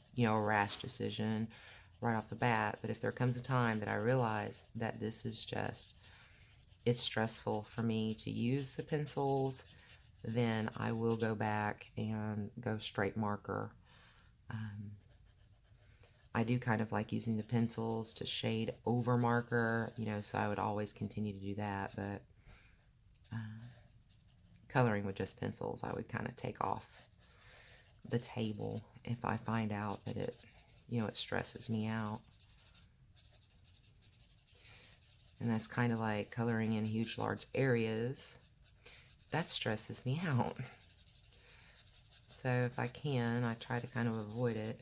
rash decision right off the bat, but if there comes a time that I realize that this is just, it's stressful for me to use the pencils, then I will go back and go straight marker. I do kind of like using the pencils to shade over marker, so I would always continue to do that, but coloring with just pencils, I would kind of take off the table if I find out that it stresses me out. And that's kind of like coloring in huge, large areas. That stresses me out. So if I can, I try to kind of avoid it.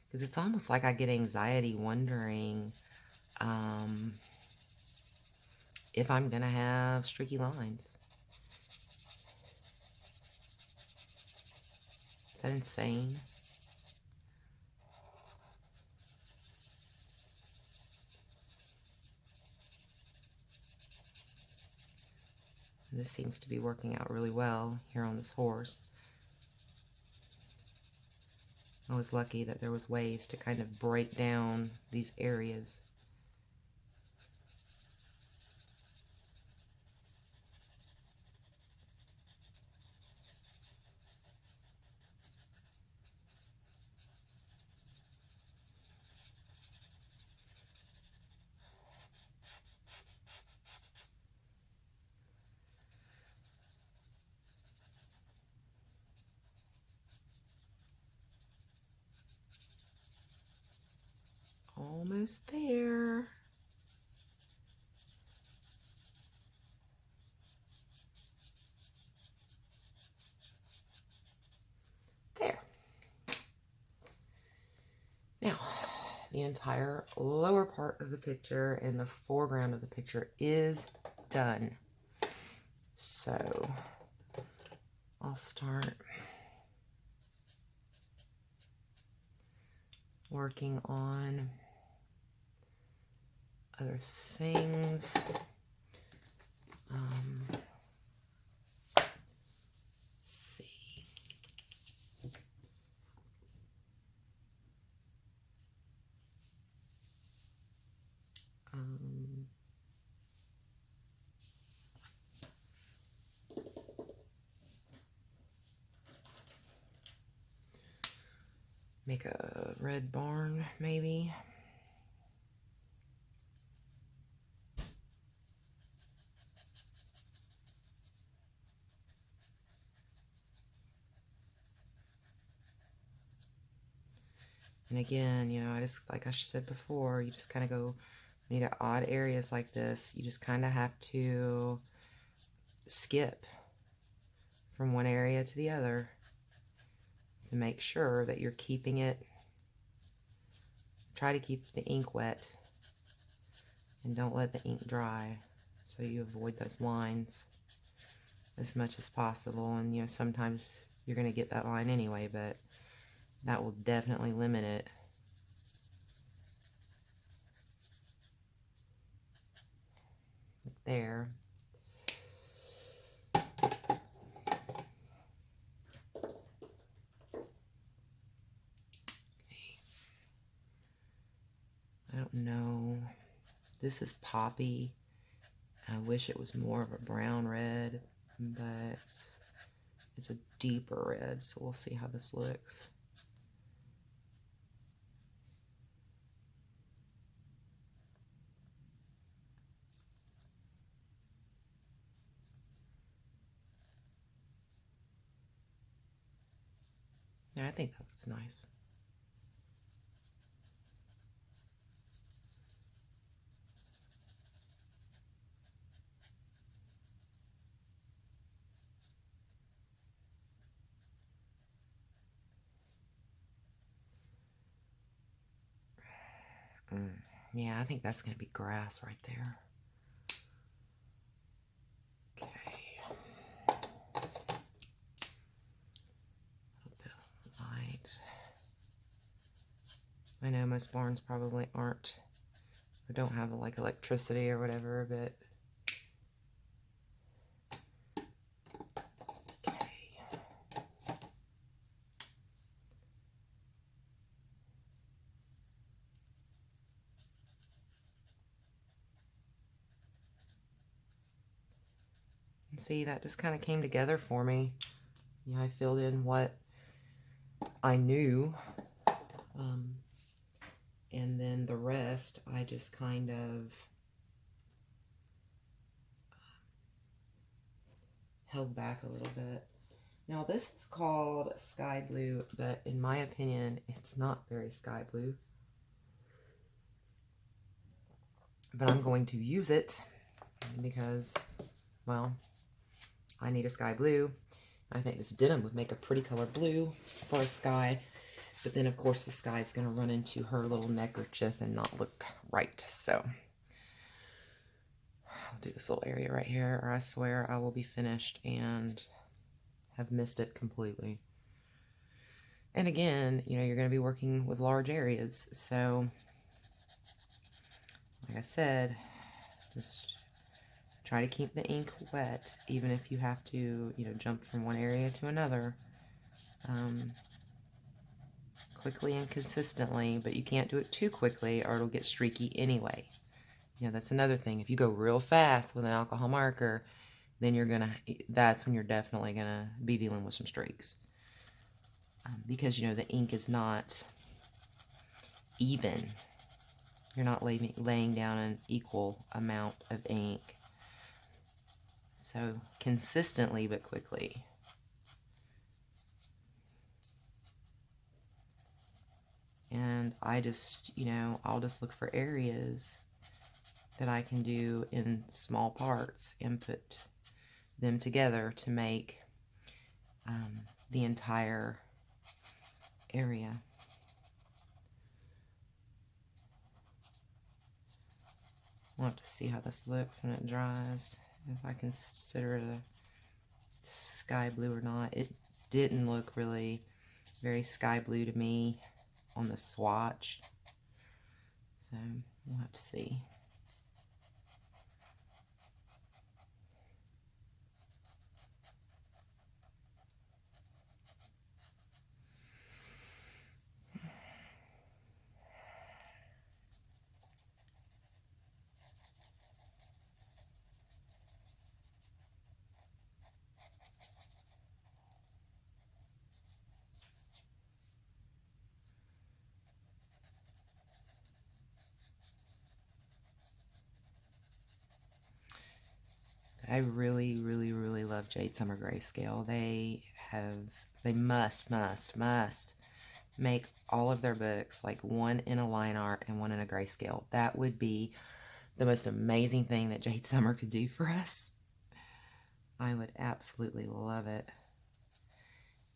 Because it's almost like I get anxiety wondering if I'm going to have streaky lines. Is that insane? This seems to be working out really well here on this horse. I was lucky that there was ways to kind of break down these areas. Almost there. There. Now, the entire lower part of the picture and the foreground of the picture is done. So, I'll start working on other things. Let's see. Make a red barn, maybe. And again, I just, like I said before, you just kind of go, when you got odd areas like this, you just kind of have to skip from one area to the other to make sure that you're keeping it. Try to keep the ink wet and don't let the ink dry, so you avoid those lines as much as possible. And sometimes you're going to get that line anyway, but that will definitely limit it. There. know. This is poppy. I wish it was more of a brown red, but it's a deeper red, so we'll see how this looks. Yeah, I think that looks nice. Yeah, I think that's going to be grass right there. Okay. A little bit of light. I know most barns probably aren't, or don't have like electricity or whatever, but okay. See, that just kind of came together for me. Yeah, I filled in what I knew, and then the rest I just kind of held back a little bit. Now this is called sky blue, but in my opinion it's not very sky blue, but I'm going to use it because, well, I need a sky blue. I think this denim would make a pretty color blue for a sky, but then of course the sky is going to run into her little neckerchief and not look right. So I'll do this little area right here, or I swear I will be finished and have missed it completely. And again, you know, you're going to be working with large areas, so like I said, just try to keep the ink wet, even if you have to, you know, jump from one area to another, quickly and consistently, but you can't do it too quickly or it'll get streaky anyway. You know, that's another thing. If you go real fast with an alcohol marker, then that's when you're definitely gonna be dealing with some streaks. Because, you know, the ink is not even. You're not laying down an equal amount of ink. So consistently but quickly. And I just, you know, I'll just look for areas that I can do in small parts and put them together to make the entire area. We'll have to see how this looks when it dries, if I consider it a sky blue or not. It didn't look really very sky blue to me on the swatch, so we'll have to see. I really, really, really love Jade Summer Grayscale. They must make all of their books like one in a line art and one in a grayscale. That would be the most amazing thing that Jade Summer could do for us. I would absolutely love it.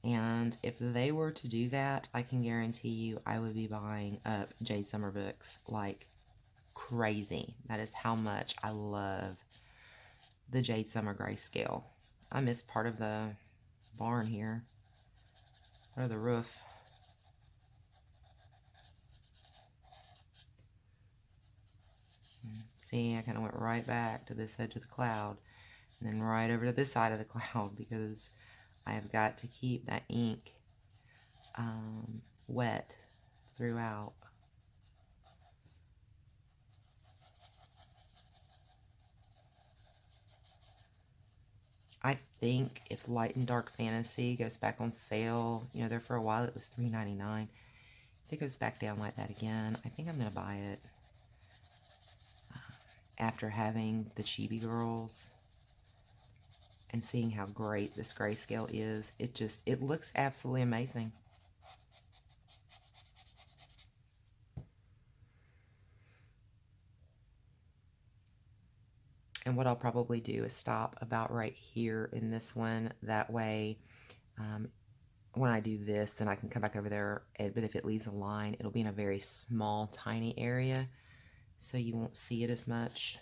And if they were to do that, I can guarantee you I would be buying up Jade Summer books like crazy. That is how much I love the Jade Summer Grayscale. I missed part of the barn here, or the roof. See, I kind of went right back to this edge of the cloud, and then right over to this side of the cloud, because I have got to keep that ink wet throughout. I think if Light and Dark Fantasy goes back on sale, you know, there for a while it was $3.99. If it goes back down like that again, I think I'm going to buy it. After having the Chibi girls and seeing how great this Grayscale is, it looks absolutely amazing. And what I'll probably do is stop about right here in this one. That way, when I do this, then I can come back over there. But if it leaves a line, it'll be in a very small, tiny area, so you won't see it as much.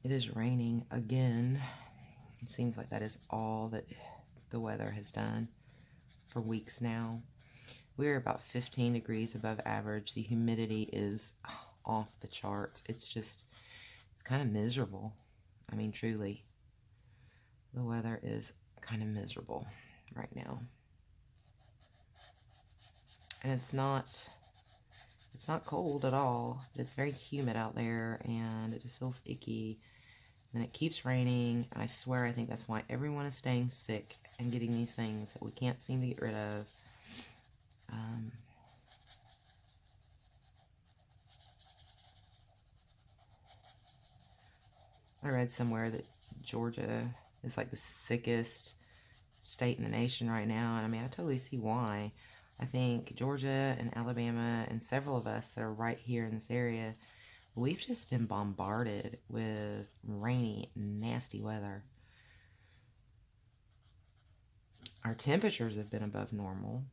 It is raining again. It seems like that is all that the weather has done for weeks now. We're about 15 degrees above average. The humidity is off the charts. It's kind of miserable. I mean, truly, the weather is kind of miserable right now. And it's not cold at all. It's very humid out there, and it just feels icky. And it keeps raining, and I swear I think that's why everyone is staying sick and getting these things that we can't seem to get rid of. I read somewhere that Georgia is like the sickest state in the nation right now, and I mean, I totally see why. I think Georgia and Alabama and several of us that are right here in this area, we've just been bombarded with rainy, nasty weather. Our temperatures have been above normal.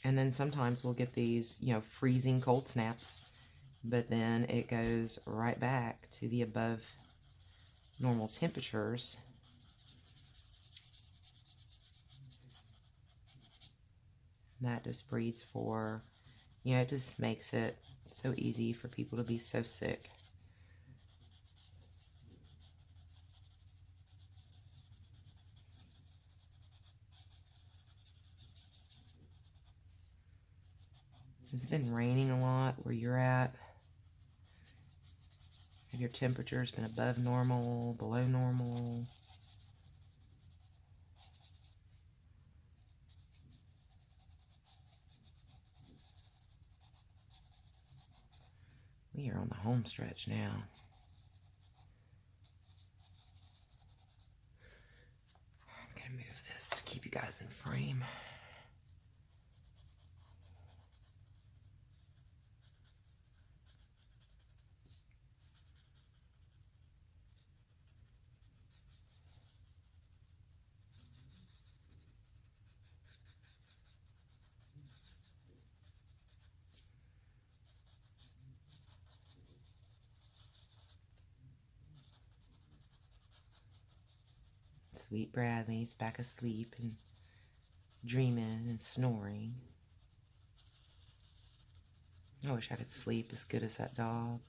And then sometimes we'll get these, you know, freezing cold snaps, but then it goes right back to the above normal temperatures. And that just breeds for, you know, it just makes it so easy for people to be so sick. It's been raining a lot where you're at. Have your temperature's been above normal, below normal? We are on the home stretch now. I'm going to move this to keep you guys in frame. Sweet Bradley's back asleep and dreaming and snoring. I wish I could sleep as good as that dog.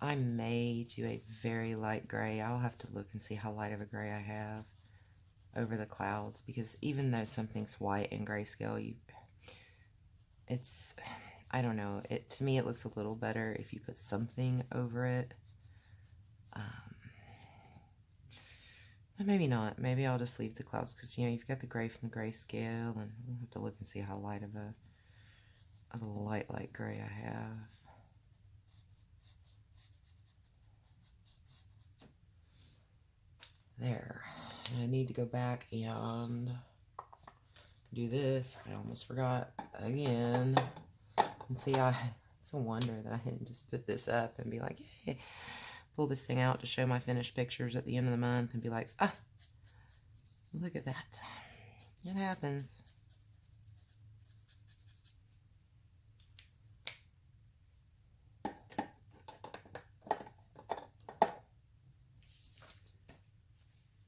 I may do a very light gray. I'll have to look and see how light of a gray I have over the clouds, because even though something's white in Grayscale, I don't know, to me it looks a little better if you put something over it. But maybe not. Maybe I'll just leave the clouds, because, you know, you've got the gray from the Grayscale, and we'll have to look and see how light of a light gray I have. There. And I need to go back and do this. I almost forgot again. And see, it's a wonder that I didn't just put this up and be like, hey, pull this thing out to show my finished pictures at the end of the month and be like, ah, look at that. It happens.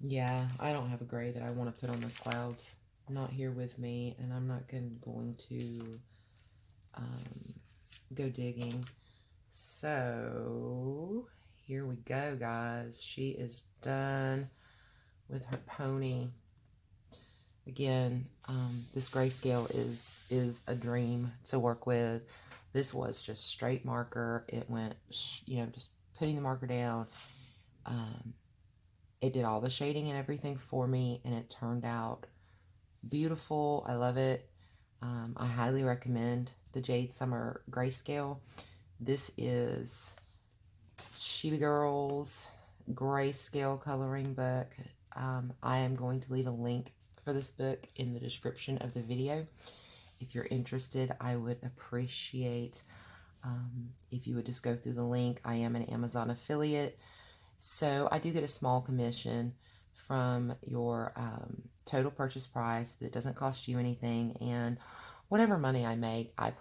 Yeah, I don't have a gray that I want to put on those clouds. Not here with me, and I'm not going to go digging. So here we go, guys. She is done with her pony. Again, this grayscale is a dream to work with. This was just straight marker. It went, you know, just putting the marker down. It did all the shading and everything for me, and it turned out beautiful. I love it. I highly recommend the Jade Summer Grayscale. This is Chibi Girl's Grayscale coloring book. I am going to leave a link for this book in the description of the video. If you're interested, I would appreciate if you would just go through the link. I am an Amazon affiliate, so I do get a small commission from your total purchase price, but it doesn't cost you anything. And whatever money I make, I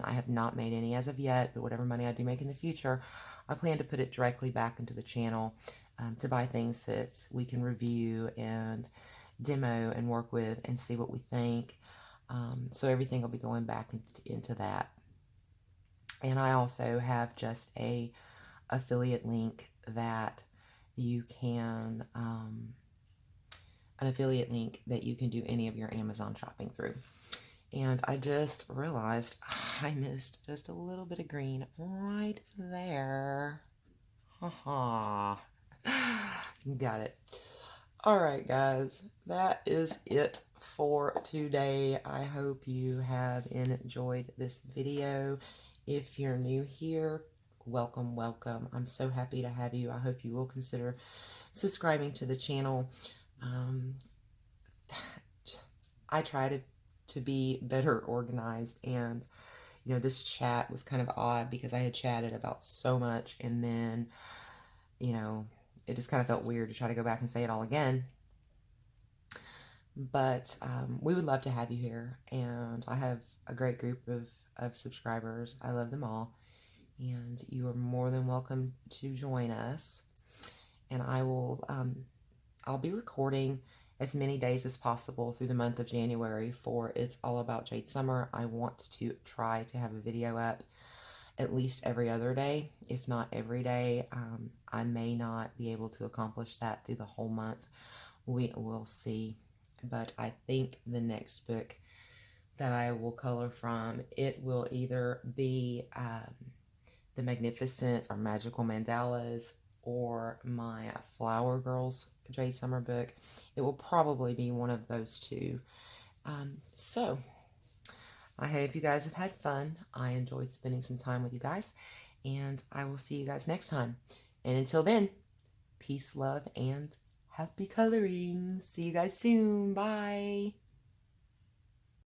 have not made any as of yet, but whatever money I do make in the future, I plan to put it directly back into the channel to buy things that we can review and demo and work with and see what we think. So everything will be going back into that. And I also have just a affiliate link that you can, an affiliate link that you can do any of your Amazon shopping through. And I just realized I missed just a little bit of green right there. Haha. Got it. Alright, guys. That is it for today. I hope you have enjoyed this video. If you're new here, welcome, welcome. I'm so happy to have you. I hope you will consider subscribing to the channel. I try to be better organized, and you know, this chat was kind of odd because I had chatted about so much, and then, you know, it just kind of felt weird to try to go back and say it all again. But we would love to have you here, and I have a great group of subscribers. I love them all, and you are more than welcome to join us. And I will I'll be recording as many days as possible through the month of January for It's All About Jade Summer. I want to try to have a video up at least every other day, if not every day. I may not be able to accomplish that through the whole month. We will see. But I think the next book that I will color from, it will either be the Magnificent or Magical Mandalas or my Flower Girls Jade Summer book. It will probably be one of those two. So I hope you guys have had fun. I enjoyed spending some time with you guys, and I will see you guys next time. And until then, peace, love, and happy coloring. See you guys soon. Bye.